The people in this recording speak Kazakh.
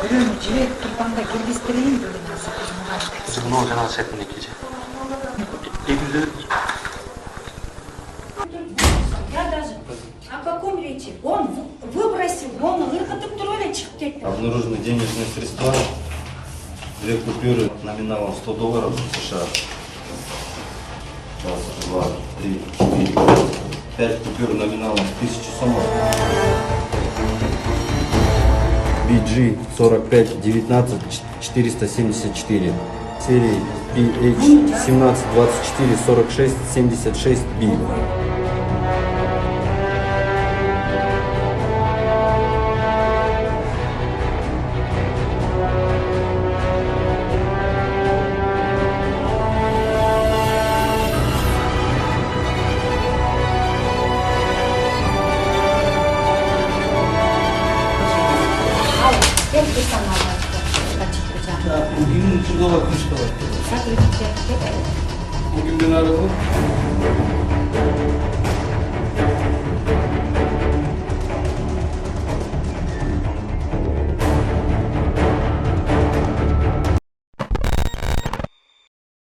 Бирөөнү жиберип турганда киргизбейин деген нерсе кызмаган. Мынау жанагы сайттан кече. Я даже о каком речи? Он выбросил, он ыркытып туруп эле чыгып кетти. Обнаружены денежные средства, 2 купюры номиналом $100 США. Раз, два, три, четыре. 5 купюр номиналом 1000 сомов. BG 45 19 474. Серии PH 17 24 46 76 B. Bugün şurada bakmış kadar. Bugün ben aradım.